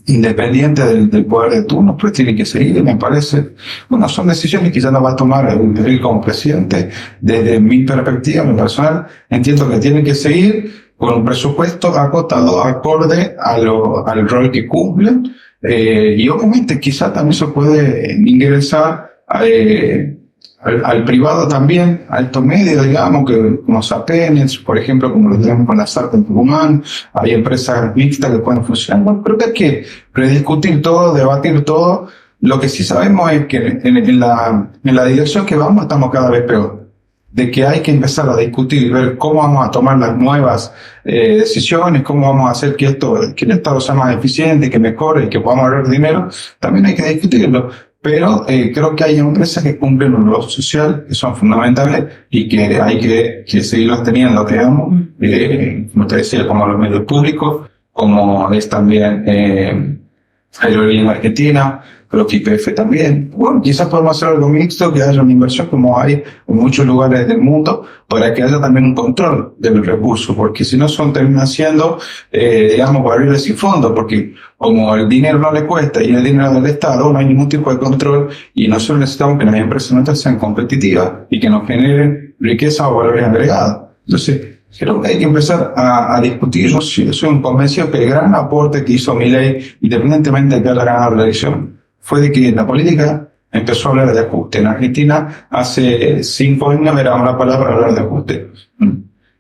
independientes del poder de turno, pero tienen que seguir, me parece. Bueno, son decisiones que ya no va a tomar él como presidente. Desde mi perspectiva, mi personal, entiendo que tienen que seguir con un presupuesto acotado, acorde al rol que cumplen. Y obviamente quizá también se puede ingresar al privado también, a estos medios, digamos, que como Sapenes, por ejemplo, como lo tenemos con la SART en Tucumán. Hay empresas mixtas que pueden funcionar. Bueno, creo que hay que prediscutir todo, debatir todo. Lo que sí sabemos es que en la dirección que vamos estamos cada vez peor. De que hay que empezar a discutir y ver cómo vamos a tomar las nuevas decisiones, cómo vamos a hacer que el Estado sea más eficiente, que mejore y que podamos ahorrar dinero. También hay que discutirlo. Pero creo que hay empresas que cumplen un rol social, que son fundamentales y que hay que seguirlos teniendo, digamos, como te decía, como los medios públicos, como es también Aerolíneas Argentinas, creo que YPF también. Bueno, quizás podemos hacer algo mixto, que haya una inversión como hay en muchos lugares del mundo, para que haya también un control del recurso, porque si no terminan siendo, digamos, barriles sin fondo, porque como el dinero no le cuesta y el dinero del Estado, no hay ningún tipo de control, y nosotros necesitamos que las empresas nuestras sean competitivas y que nos generen riqueza o valores agregados. Entonces, Creo que hay que empezar a discutir. Yo soy un convencido que el gran aporte que hizo Milei, independientemente de que haya ganado la elección, fue de que la política empezó a hablar de ajuste. En Argentina, hace 5 años era una palabra hablar de ajuste.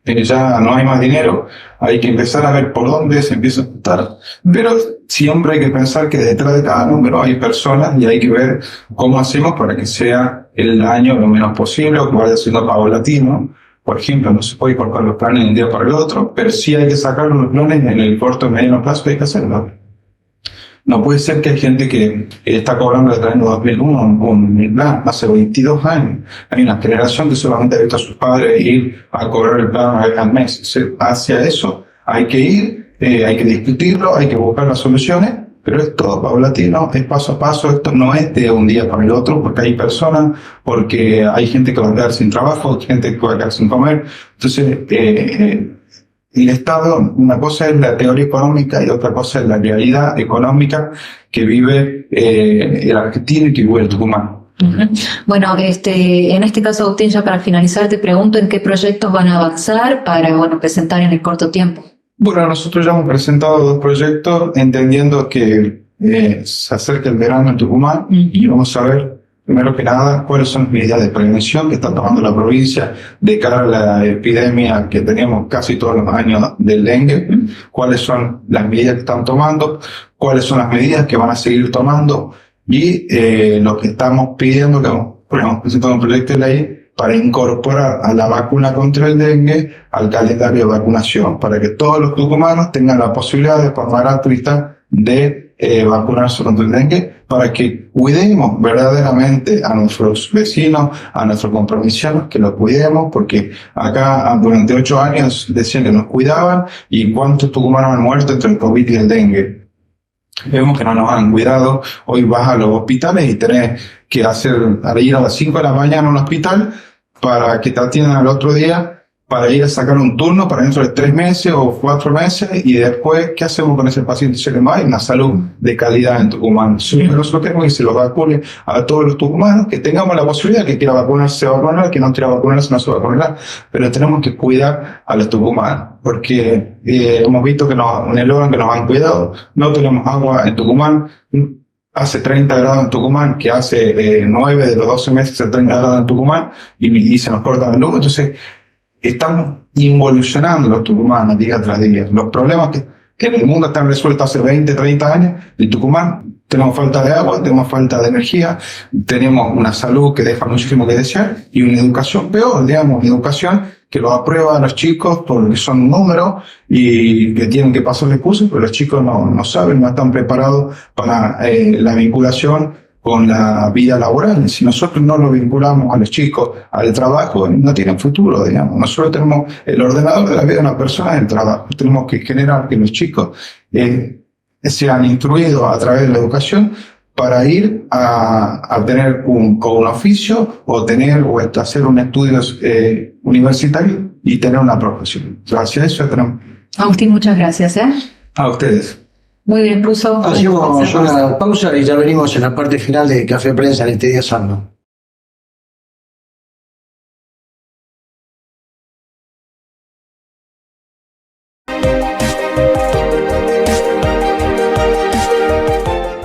Ya no hay más dinero, hay que empezar a ver por dónde se empieza a ajustar. Pero siempre hay que pensar que detrás de cada número hay personas y hay que ver cómo hacemos para que sea el año lo menos posible o que vaya siendo paulatino. Por ejemplo, no se puede cortar los planes de un día para el otro, pero sí hay que sacar los planes en el corto y mediano plazo, hay que hacerlo. No puede ser que hay gente que está cobrando desde el año 2001 un plan hace 22 años. Hay una generación que solamente ha visto a sus padres ir a cobrar el plan una vez al mes. Hacia eso hay que ir, hay que discutirlo, hay que buscar las soluciones, pero es todo paulatino, es paso a paso. Esto no es de un día para el otro, porque hay personas, porque hay gente que va a quedar sin trabajo, gente que va a quedar sin comer. Entonces, el Estado, una cosa es la teoría económica y otra cosa es la realidad económica que vive el argentino y que vive el tucumano. Bueno, en este caso, Agustín, ya para finalizar, te pregunto en qué proyectos van a avanzar para, presentar en el corto tiempo. Bueno, nosotros ya hemos presentado 2 proyectos, entendiendo que se acerca el verano en Tucumán y vamos a ver, primero que nada, cuáles son las medidas de prevención que está tomando la provincia de cara a la epidemia que teníamos casi todos los años del dengue, cuáles son las medidas que están tomando, cuáles son las medidas que van a seguir tomando y lo que estamos pidiendo, que hemos presentado un proyecto de ley para incorporar a la vacuna contra el dengue al calendario de vacunación, para que todos los tucumanos tengan la posibilidad de forma gratuita de vacunarse contra el dengue, para que cuidemos verdaderamente a nuestros vecinos, a nuestros compromisanos, que los cuidemos, porque acá durante 8 años decían que nos cuidaban, y cuántos tucumanos han muerto entre el COVID y el dengue. Vemos que no nos han cuidado. Hoy vas a los hospitales y tenés que ir a las 5 de la mañana a un hospital para que te atiendan al otro día, para ir a sacar un turno para dentro de 3 meses o 4 meses, y después, ¿qué hacemos con ese paciente? Se le va a una salud de calidad en Tucumán. Nosotros tenemos que se lo vacune a todos los tucumanos, que tengamos la posibilidad, que quiera vacunarse se va a vacunar, que no quiera vacunarse no se va a vacunar, pero tenemos que cuidar a los tucumanos, porque hemos visto que en el orden que nos han cuidado, no tenemos agua en Tucumán. Hace 30 grados en Tucumán, que hace 9 de los 12 meses hace 30 grados en Tucumán, y se nos corta la luz. Entonces, estamos involucionando los tucumanos día tras día. Los problemas que en el mundo están resueltos hace 20, 30 años, en Tucumán tenemos falta de agua, tenemos falta de energía, tenemos una salud que deja muchísimo que desear, y una educación peor, una educación que lo aprueba a los chicos porque son números y que tienen que pasarle cursos, pero los chicos no saben, no están preparados para la vinculación con la vida laboral. Si nosotros no lo vinculamos a los chicos al trabajo, no tienen futuro, Nosotros tenemos el ordenador de la vida de una persona en el trabajo. Tenemos que generar que los chicos sean instruidos a través de la educación para ir a tener un oficio o hacer un estudio universitario y tener una profesión. Gracias a eso tenemos. Agustín, muchas gracias. A ustedes. Muy bien, Russo. Hacemos una pausa y ya venimos en la parte final de Café Prensa en este día santo.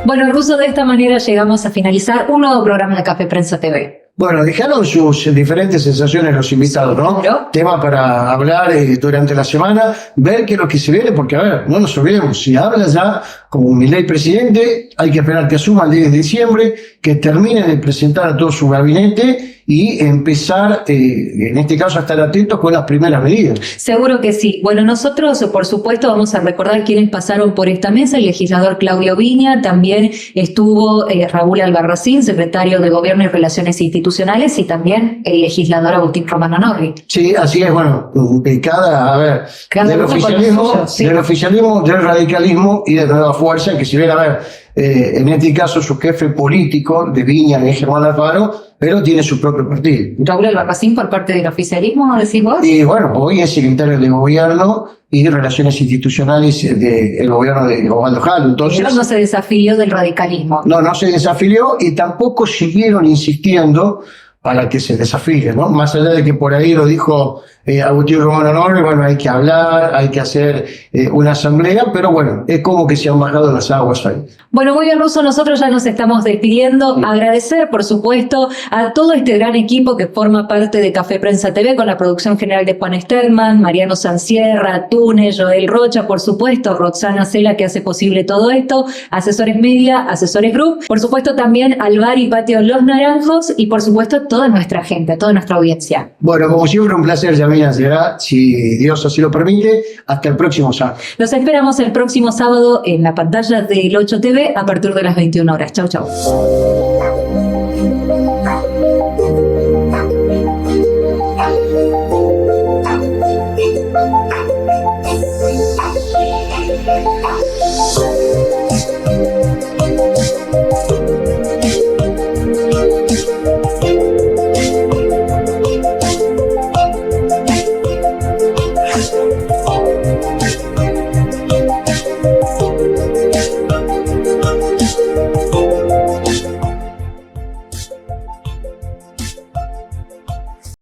Bueno, Russo, de esta manera llegamos a finalizar un nuevo programa de Café Prensa TV. Bueno, dejaron sus diferentes sensaciones los invitados, ¿no? Claro. Tema para hablar durante la semana, ver qué es lo que se viene, porque a ver, no nos olvidemos, si habla ya como Milei presidente, hay que esperar que asuma el 10 de diciembre, que termine de presentar a todo su gabinete y empezar, en este caso, a estar atentos con las primeras medidas. Seguro que sí. Bueno, nosotros, por supuesto, vamos a recordar quiénes pasaron por esta mesa. El legislador Claudio Viña, también estuvo Raúl Albarracín, secretario de Gobierno y Relaciones Institucionales, y también el legislador Agustín Romano Norri. Sí, así es, bueno, Cada del uno con lo oficialismo, suyo, sí. del oficialismo, del radicalismo y de Nueva Fuerza, que si bien, a ver, en este caso su jefe político de Viña es Germán Alfaro, pero tiene su propio partido. Raúl Albarracín por parte del oficialismo, decís vos. Y bueno, hoy es secretario de Gobierno y Relaciones Institucionales del gobierno de Osvaldo Jalo. Entonces, Pero no se desafilió del radicalismo. no se desafilió y tampoco siguieron insistiendo para que se desafíe, ¿no? Más allá de que por ahí lo dijo Agustín Romano Norris, bueno, hay que hablar, hay que hacer una asamblea, pero bueno, es como que se han bajado las aguas ahí. Bueno, muy bien, Russo, nosotros ya nos estamos despidiendo. Agradecer, por supuesto, a todo este gran equipo que forma parte de Café Prensa TV, con la producción general de Juan Sterman, Mariano Sansierra, Túnez, Joel Rocha, por supuesto, Roxana Cela, que hace posible todo esto, Asesores Media, Asesores Group, por supuesto también al bar y patio Los Naranjos y, por supuesto, toda nuestra gente, toda nuestra audiencia. Bueno, como siempre, un placer, Yamina, será, si Dios así lo permite, hasta el próximo sábado. Los esperamos el próximo sábado en la pantalla del 8 TV a partir de las 21 horas. Chau, chau.